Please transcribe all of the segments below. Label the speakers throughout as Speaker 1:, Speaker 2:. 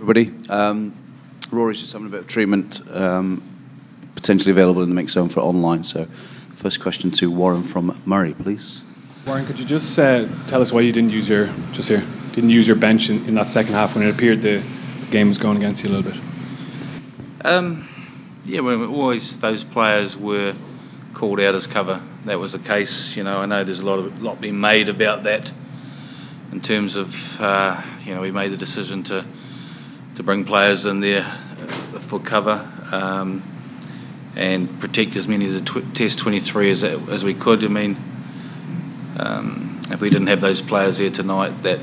Speaker 1: Everybody, Rory's just having a bit of treatment, potentially available in the mix zone for online. So, first question to Warren from Murray, please.
Speaker 2: Warren, could you just tell us why you didn't use your bench in that second half when it appeared the game was going against you a little bit?
Speaker 3: Well, always those players were called out as cover. That was the case. I know there's a lot being made about that in terms of we made the decision to bring players in there for cover and protect as many of the Test 23 as we could. I mean, if we didn't have those players there tonight, then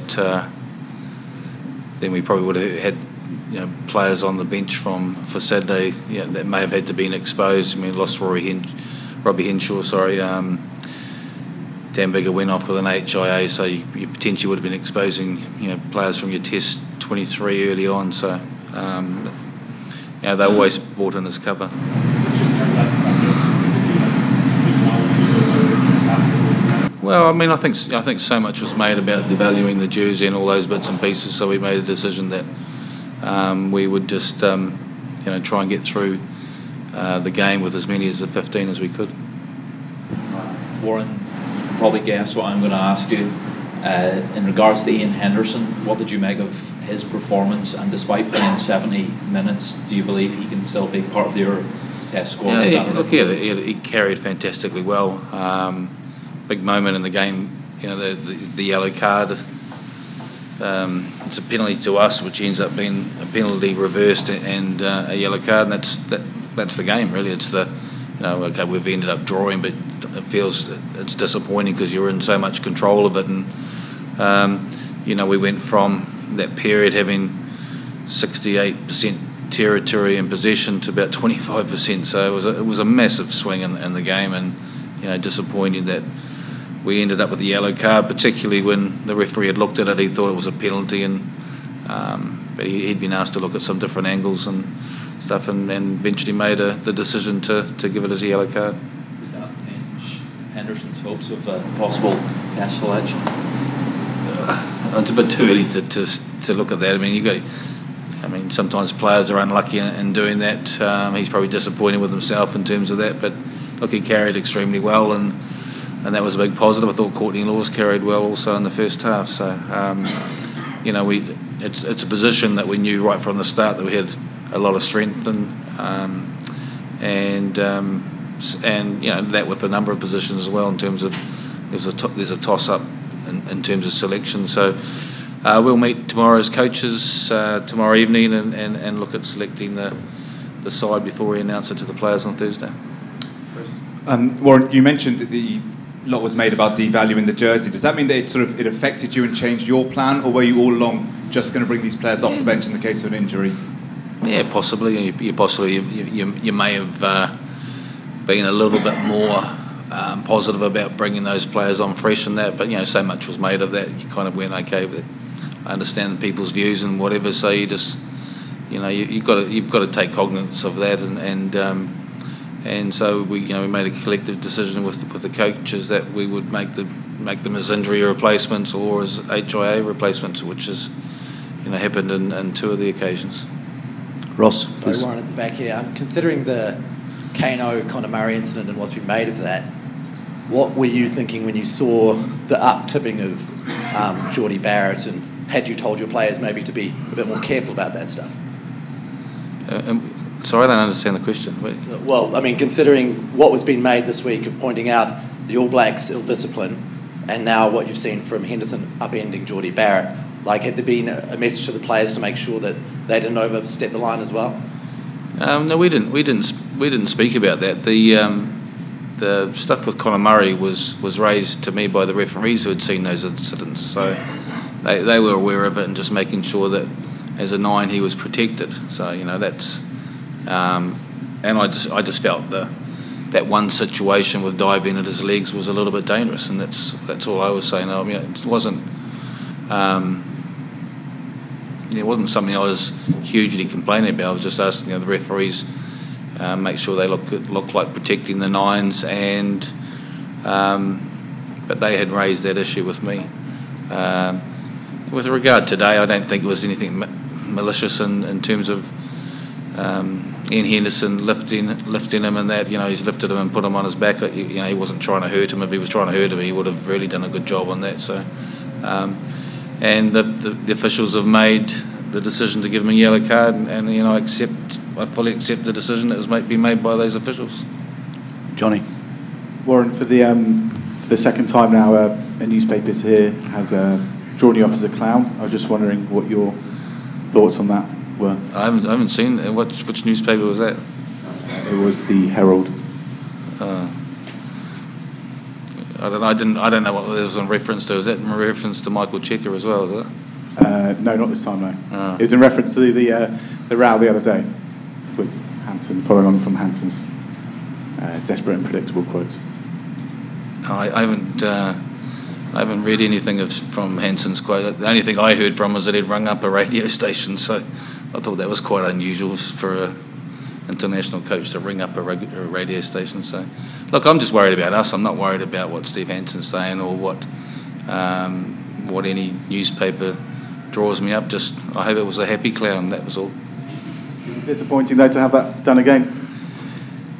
Speaker 3: we probably would have had players on the bench for Saturday that may have had to been exposed. I mean, lost Robbie Henshaw, Dan Bigger went off with an HIA, so you potentially would have been exposing players from your Test 23 early on. So they always brought in as cover. Well, I mean, I think so much was made about devaluing the jersey and all those bits and pieces. So we made a decision that we would just try and get through the game with as many as the 15 as we could.
Speaker 4: Warren, you can probably guess what I'm going to ask you. In regards to Ian Henderson, what did you make of his performance? And despite playing 70 minutes, do you believe he can still be part of your Test squad?
Speaker 3: He carried fantastically well. Big moment in the game, the yellow card. It's a penalty to us, which ends up being a penalty reversed and a yellow card, and that's the game really. It's okay, we've ended up drawing, but it feels it's disappointing because you're in so much control of it, and we went from that period having 68% territory and possession to about 25%. So it was a massive swing in the game, and disappointing that we ended up with the yellow card, particularly when the referee had looked at it. He thought it was a penalty, but he'd been asked to look at some different angles and stuff, and eventually made the decision to give it as a yellow card.
Speaker 4: Did that change Henderson's hopes of a possible Test selection?
Speaker 3: It's a bit too early to look at that. I mean, sometimes players are unlucky in doing that. He's probably disappointed with himself in terms of that, but look, he carried extremely well, and that was a big positive. I thought Courtney Laws carried well also in the first half. So, it's a position that we knew right from the start that we had a lot of strength in, and that with a number of positions as well in terms of there's a toss-up in terms of selection. So we'll meet tomorrow's coaches tomorrow evening and look at selecting the side before we announce it to the players on Thursday.
Speaker 5: Warren, you mentioned that the lot was made about devaluing the jersey. Does that mean that it affected you and changed your plan, or were you all along just going to bring these players off the bench in the case of an injury?
Speaker 3: Yeah, possibly. You may have been a little bit more positive about bringing those players on fresh and that, but so much was made of that. You kind of went, okay, but I understand people's views and whatever. So you just, you've got to take cognizance of that, and so we made a collective decision with the coaches that we would make them as injury replacements or as HIA replacements, which has happened in two of the occasions.
Speaker 1: Ross,
Speaker 6: sorry, Warren at the back here. Considering the Kano Conor Murray incident and what's been made of that, what were you thinking when you saw the up-tipping of Jordie Barrett, and had you told your players maybe to be a bit more careful about that stuff?
Speaker 3: Sorry, I don't understand the question.
Speaker 6: Well, I mean, considering what was being made this week of pointing out the All Blacks' ill-discipline, and now what you've seen from Henderson upending Jordie Barrett, had there been a message to the players to make sure that they didn't overstep the line as well?
Speaker 3: No, we didn't. We didn't speak about that. The stuff with Conor Murray was raised to me by the referees who had seen those incidents, so they were aware of it and just making sure that as a 9 he was protected. So that's. And I just felt that one situation with diving at his legs was a little bit dangerous, and that's all I was saying. I mean, it wasn't something I was hugely complaining about. I was just asking the referees make sure they look like protecting the 9s, and but they had raised that issue with me. With regard today, I don't think it was anything malicious in terms of Ian Henderson lifting him, and that, he's lifted him and put him on his back. He wasn't trying to hurt him. If he was trying to hurt him, he would have really done a good job on that. So, and the officials have made the decision to give him a yellow card, and I fully accept the decision that has been made by those officials.
Speaker 1: Johnny.
Speaker 7: Warren, for the second time now, a newspaper here has drawn you up as a clown. I was just wondering what your thoughts on that were.
Speaker 3: I haven't seen which newspaper was that?
Speaker 7: It was the Herald.
Speaker 3: I don't know what it was in reference to. Is that in reference to Michael Checker as well? Is it?
Speaker 7: No, not this time. No. It was in reference to the row the other day with Hansen, following on from Hansen's desperate and predictable quotes.
Speaker 3: I haven't read anything from Hansen's quote. The only thing I heard from was that he'd rung up a radio station, so I thought that was quite unusual for an international coach to ring up a radio station. So, look, I'm just worried about us. I'm not worried about what Steve Hansen's saying or what any newspaper draws me up. Just, I hope it was a happy clown, that was all.
Speaker 7: Is it disappointing, though, to have that done again?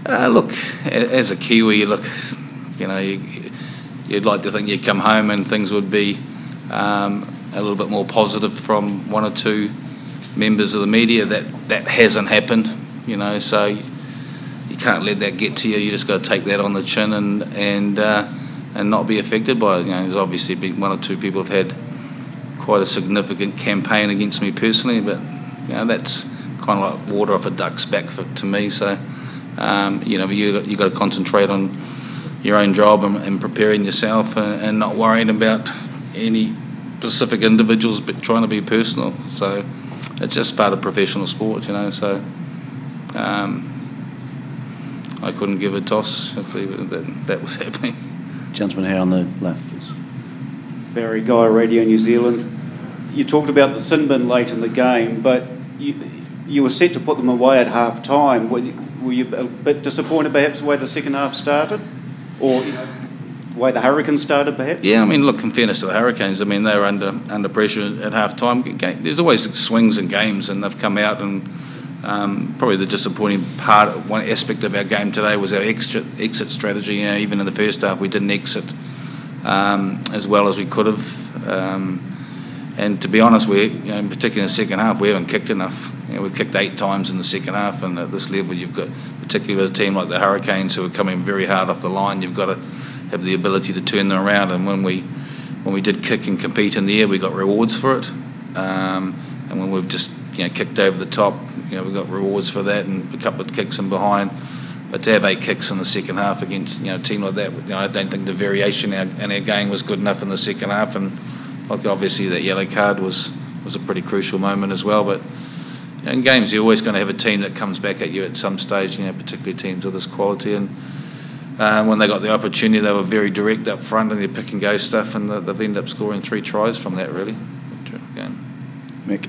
Speaker 3: Look, as a Kiwi, you'd like to think you'd come home and things would be a little bit more positive from one or two members of the media. That hasn't happened, so you can't let that get to you. You just got to take that on the chin and not be affected by it. There's obviously been one or two people have had quite a significant campaign against me personally, but that's kind of like water off a duck's back to me. So you got to concentrate on your own job and preparing yourself and not worrying about any specific individuals, but trying to be personal. So it's just part of professional sport, So I couldn't give a toss if that was happening.
Speaker 1: Gentleman here on the left, please.
Speaker 8: Barry Guy, Radio New Zealand. You talked about the sin bin late in the game, but you were set to put them away at half time. Were you a bit disappointed perhaps the way the second half started? Or the way the Hurricanes started, perhaps? Yeah, look, in fairness to the Hurricanes, they were under pressure at half-time. There's always swings in games, and they've come out, and probably the disappointing part, one aspect of our game today was our exit strategy. Even in the first half, we didn't exit as well as we could have. And to be honest, particularly in the second half, we haven't kicked enough. We've kicked 8 times in the second half, and at this level, you've got, particularly with a team like the Hurricanes who are coming very hard off the line, you've got to have the ability to turn them around. And when we did kick and compete in the air, we got rewards for it. And when we've just kicked over the top, we got rewards for that, and a couple of kicks in behind. But to have 8 kicks in the second half against a team like that, I don't think the variation in our game was good enough in the second half. And obviously that yellow card was a pretty crucial moment as well. But in games, you're always going to have a team that comes back at you at some stage, particularly teams of this quality. And when they got the opportunity, they were very direct up front in their pick and go stuff, and they've ended up scoring 3 tries from that, really.
Speaker 1: Mick.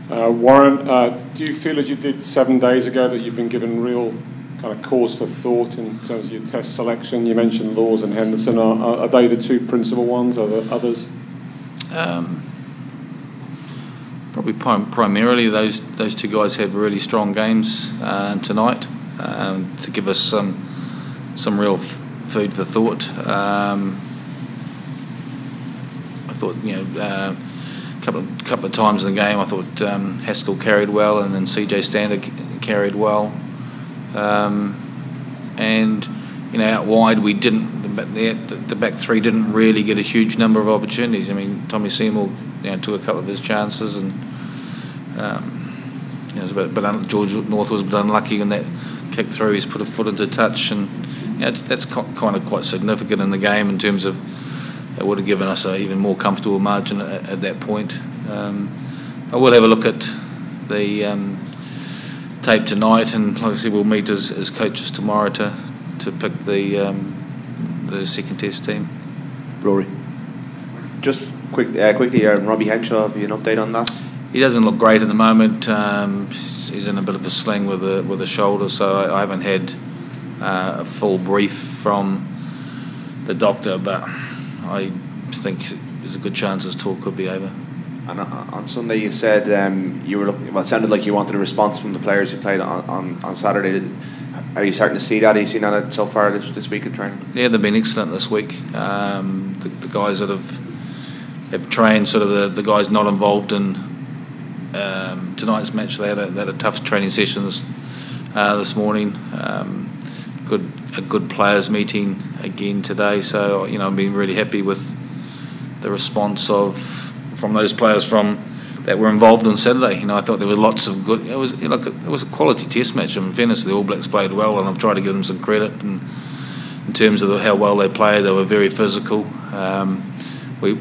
Speaker 9: Warren, do you feel as you did 7 days ago that you've been given real kind of cause for thought in terms of your test selection? You mentioned Laws and Henderson. Are they the 2 principal ones? Are there others?
Speaker 3: Probably primarily those 2 guys had really strong games tonight to give us some real food for thought. I thought a couple of times in the game I thought Haskell carried well, and then CJ Stander carried well, and out wide we didn't. The back 3 didn't really get a huge number of opportunities. Tommy Seymour took a couple of his chances, and George North was a bit unlucky in that kick through. He's put a foot into touch, and that's kind of quite significant in the game in terms of it would have given us an even more comfortable margin at that point. I will have a look at the tape tonight, and like I said, we'll meet as coaches tomorrow to pick the second test team.
Speaker 1: Rory.
Speaker 10: Just quickly, Robbie Henshaw, have you an update on that?
Speaker 3: He doesn't look great at the moment. He's in a bit of a sling with a shoulder, so I haven't had a full brief from the doctor, but I think there's a good chance his tour could be over.
Speaker 10: And on Sunday you said you were looking, well, it sounded like you wanted a response from the players who played on Saturday. Are you starting to see that? Are you seeing that so far this week in training?
Speaker 3: Yeah, they've been excellent this week. The guys that have trained, sort of the guys not involved in tonight's match, they had a tough training sessions this morning. A good players meeting again today. So I've been really happy with the response from those players that were involved on Saturday. I thought there were lots of good. It was a quality Test match. In fairness, the All Blacks played well, and I've tried to give them some credit. And in terms of how well they played, they were very physical. The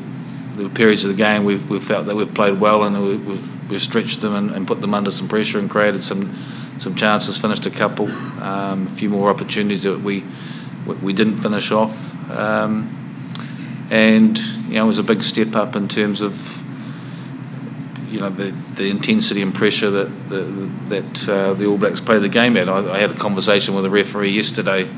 Speaker 3: periods of the game we've felt that we've played well, and we've stretched them and put them under some pressure and created some chances. Finished a couple, a few more opportunities that we didn't finish off. And it was a big step up in terms of the intensity and pressure that the All Blacks played the game at. I had a conversation with the referee yesterday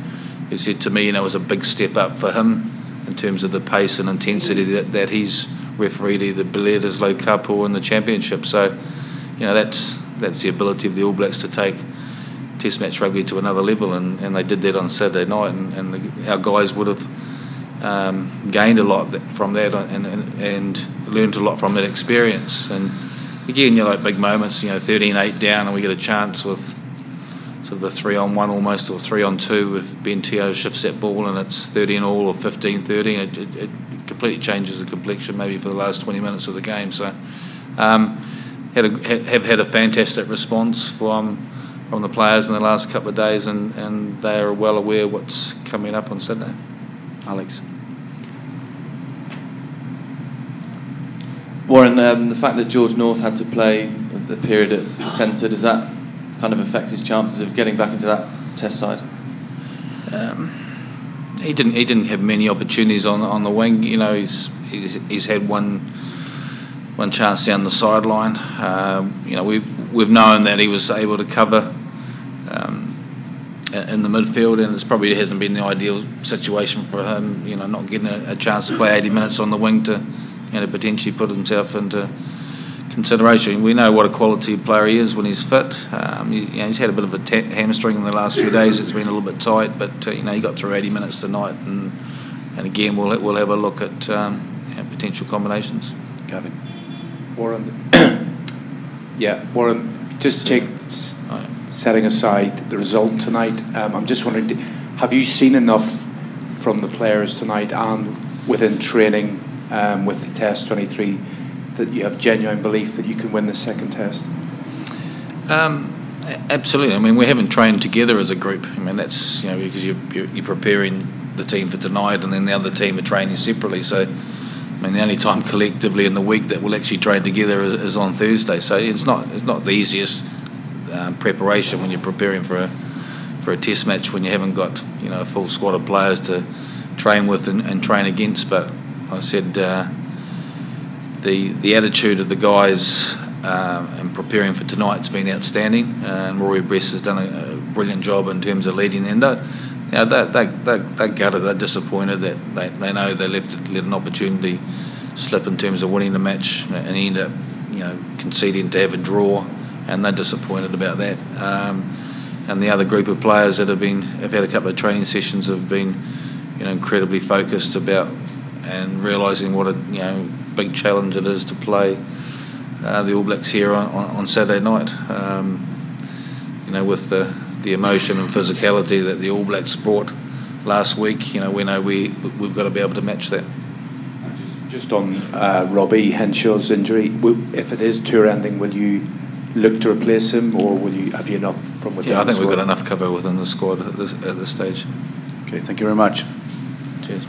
Speaker 3: who said to me, it was a big step up for him in terms of the pace and intensity that he's refereed either Bledisloe Cup or in the Championship. So that's the ability of the All Blacks to take Test match rugby to another level, and they did that on Saturday night, and our guys would have gained a lot from that and learned a lot from that experience. And again, big moments, 13-8 down, and we get a chance with sort of a 3-on-1 almost, or 3-on-2 if Ben Teo shifts that ball and it's 13-all or 15-13. It completely changes the complexion maybe for the last 20 minutes of the game. So have had a fantastic response from the players in the last couple of days, and they are well aware what's coming up on Saturday.
Speaker 1: Alex.
Speaker 11: Warren, the fact that George North had to play the period at centre, does that kind of affect his chances of getting back into that Test side?
Speaker 3: He didn't have many opportunities on the wing. He's had one chance down the sideline. We've known that he was able to cover in the midfield, and it probably hasn't been the ideal situation for him. Not getting a chance to play 80 minutes on the wing to potentially put himself into consideration. We know what a quality player he is when he's fit. He's had a bit of a hamstring in the last few days. It's been a little bit tight, but he got through 80 minutes tonight, and again we'll have a look at potential combinations.
Speaker 1: Gavin.
Speaker 12: Warren. Warren, just setting aside the result tonight, I'm just wondering, have you seen enough from the players tonight and within training with the Test 23 that you have genuine belief that you can win the second Test?
Speaker 3: Absolutely. I mean, we haven't trained together as a group. I mean, that's because you're preparing the team for tonight, and then the other team are training separately. So, I mean, the only time collectively in the week that we'll actually train together is on Thursday. So it's not the easiest preparation when you're preparing for a Test match when you haven't got a full squad of players to train with and train against. But I said the attitude of the guys and preparing for tonight's been outstanding, and Rory Bress has done a brilliant job in terms of leading them. They're gutted, they're disappointed that they know they let an opportunity slip in terms of winning the match and end up conceding to have a draw, and they're disappointed about that. And the other group of players that have had a couple of training sessions have been incredibly focused about and realising what a big challenge it is to play the All Blacks here on Saturday night. With the emotion and physicality that the All Blacks brought last week, we know we've got to be able to match that.
Speaker 12: Just on Robbie Henshaw's injury, if it is tour ending, will you look to replace him, or have you enough from within?
Speaker 3: I think we've got enough cover within the squad at this stage.
Speaker 1: Okay, thank you very much.
Speaker 3: Cheers.